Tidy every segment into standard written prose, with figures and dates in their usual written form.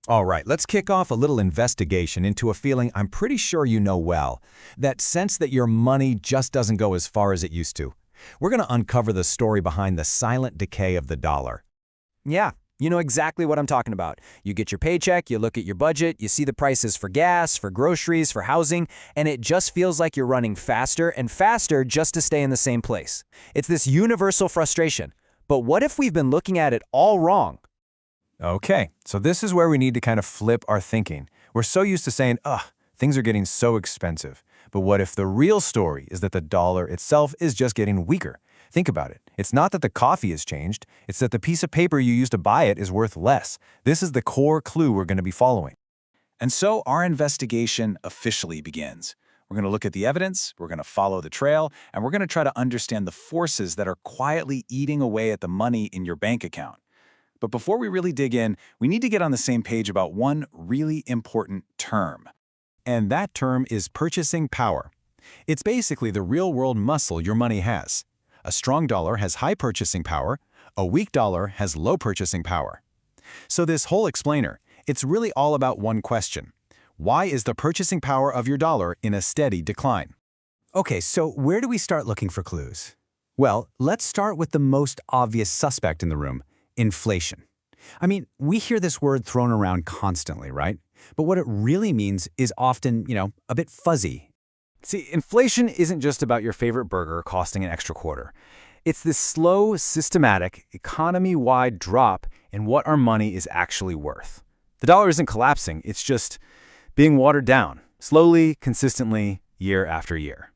All right, let's kick off a little investigation into a feeling I'm pretty sure you know well, that sense that your money just doesn't go as far as it used to. We're going to uncover the story behind the silent decay of the dollar. Yeah, you know exactly what I'm talking about. You get your paycheck, you look at your budget, you see the prices for gas, for groceries, for housing, and it just feels like you're running faster and faster just to stay in the same place. It's this universal frustration. But what if we've been looking at it all wrong? Okay, so this is where we need to kind of flip our thinking. We're so used to saying, ugh, things are getting so expensive. But what if the real story is that the dollar itself is just getting weaker? Think about it. It's not that the coffee has changed, it's that the piece of paper you used to buy it is worth less. This is the core clue we're going to be following. And so our investigation officially begins. We're going to look at the evidence, we're going to follow the trail, and we're going to try to understand the forces that are quietly eating away at the money in your bank account. But before we really dig in, we need to get on the same page about one really important term. And that term is purchasing power. It's basically the real-world muscle your money has. A strong dollar has high purchasing power, a weak dollar has low purchasing power. So this whole explainer, it's really all about one question. Why is the purchasing power of your dollar in a steady decline? Okay, so where do we start looking for clues? Well, let's start with the most obvious suspect in the room, inflation. I mean, we hear this word thrown around constantly, right? But what it really means is often, a bit fuzzy. See, inflation isn't just about your favorite burger costing an extra quarter. It's this slow, systematic, economy-wide drop in what our money is actually worth. The dollar isn't collapsing, it's just being watered down, slowly, consistently, year after year.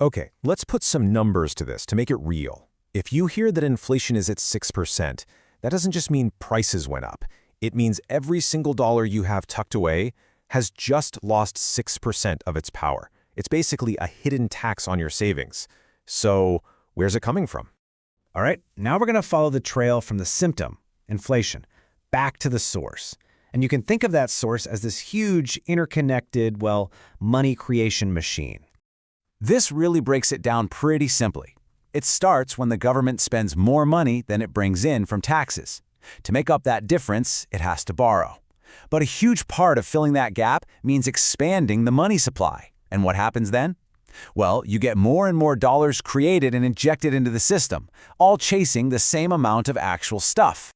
Okay, let's put some numbers to this to make it real. If you hear that inflation is at 6%, that doesn't just mean prices went up. It means every single dollar you have tucked away has just lost 6% of its power. It's basically a hidden tax on your savings. So where's it coming from? All right, now we're going to follow the trail from the symptom, inflation, back to the source. And you can think of that source as this huge, interconnected, money creation machine. This really breaks it down pretty simply. It starts when the government spends more money than it brings in from taxes. To make up that difference, it has to borrow. But a huge part of filling that gap means expanding the money supply. And what happens then? Well, you get more and more dollars created and injected into the system, all chasing the same amount of actual stuff.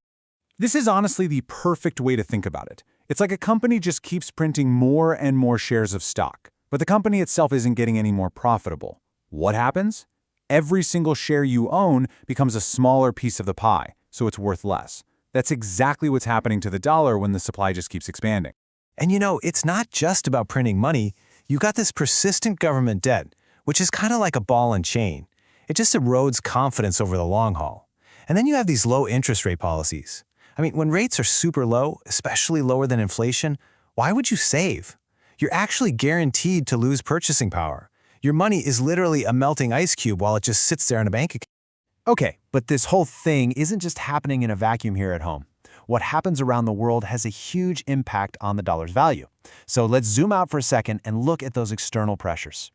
This is honestly the perfect way to think about it. It's like a company just keeps printing more and more shares of stock, but the company itself isn't getting any more profitable. What happens? Every single share you own becomes a smaller piece of the pie, so it's worth less. That's exactly what's happening to the dollar when the supply just keeps expanding. And it's not just about printing money. You got this persistent government debt, which is kind of like a ball and chain. It just erodes confidence over the long haul. And then you have these low interest rate policies. I mean, when rates are super low, especially lower than inflation, why would you save? You're actually guaranteed to lose purchasing power. Your money is literally a melting ice cube while it just sits there in a bank account. Okay, but this whole thing isn't just happening in a vacuum here at home. What happens around the world has a huge impact on the dollar's value. So let's zoom out for a second and look at those external pressures.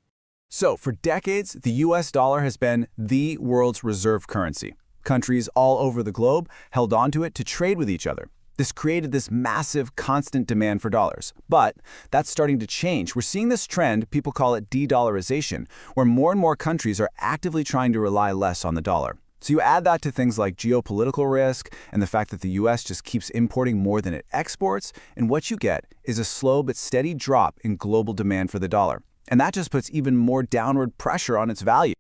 So for decades, the US dollar has been the world's reserve currency. Countries all over the globe held onto it to trade with each other. This created this massive, constant demand for dollars. But that's starting to change. We're seeing this trend, people call it de-dollarization, where more and more countries are actively trying to rely less on the dollar. So you add that to things like geopolitical risk and the fact that the US just keeps importing more than it exports, and what you get is a slow but steady drop in global demand for the dollar. And that just puts even more downward pressure on its value.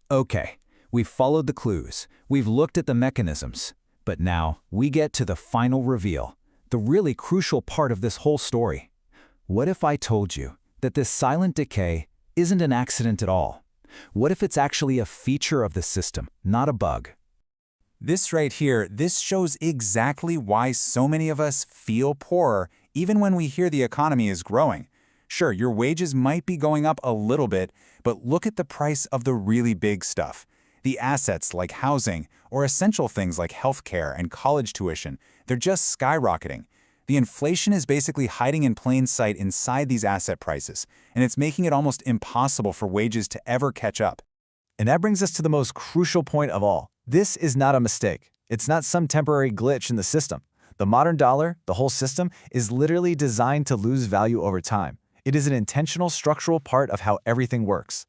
Okay, we've followed the clues. We've looked at the mechanisms. But now we get to the final reveal, the really crucial part of this whole story. What if I told you that this silent decay isn't an accident at all? What if it's actually a feature of the system, not a bug? This right here, this shows exactly why so many of us feel poorer even when we hear the economy is growing. Sure, your wages might be going up a little bit, but look at the price of the really big stuff. The assets like housing or essential things like healthcare and college tuition, they're just skyrocketing. The inflation is basically hiding in plain sight inside these asset prices, and it's making it almost impossible for wages to ever catch up. And that brings us to the most crucial point of all. This is not a mistake. It's not some temporary glitch in the system. The modern dollar, the whole system, is literally designed to lose value over time. It is an intentional structural part of how everything works.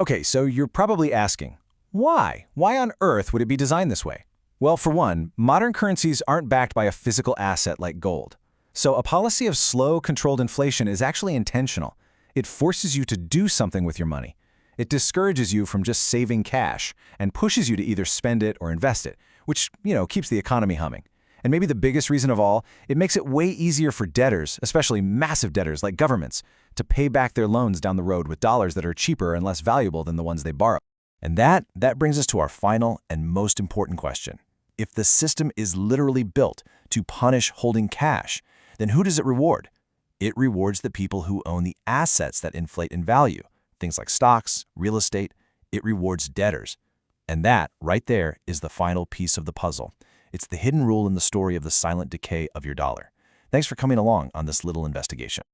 Okay, so you're probably asking, why? Why on earth would it be designed this way? Well, for one, modern currencies aren't backed by a physical asset like gold. So a policy of slow, controlled inflation is actually intentional. It forces you to do something with your money. It discourages you from just saving cash and pushes you to either spend it or invest it, which, keeps the economy humming. And maybe the biggest reason of all, it makes it way easier for debtors, especially massive debtors like governments, to pay back their loans down the road with dollars that are cheaper and less valuable than the ones they borrow. And that brings us to our final and most important question. If the system is literally built to punish holding cash, then who does it reward? It rewards the people who own the assets that inflate in value, things like stocks, real estate. It rewards debtors. And that, right there, is the final piece of the puzzle. It's the hidden rule in the story of the silent decay of your dollar. Thanks for coming along on this little investigation.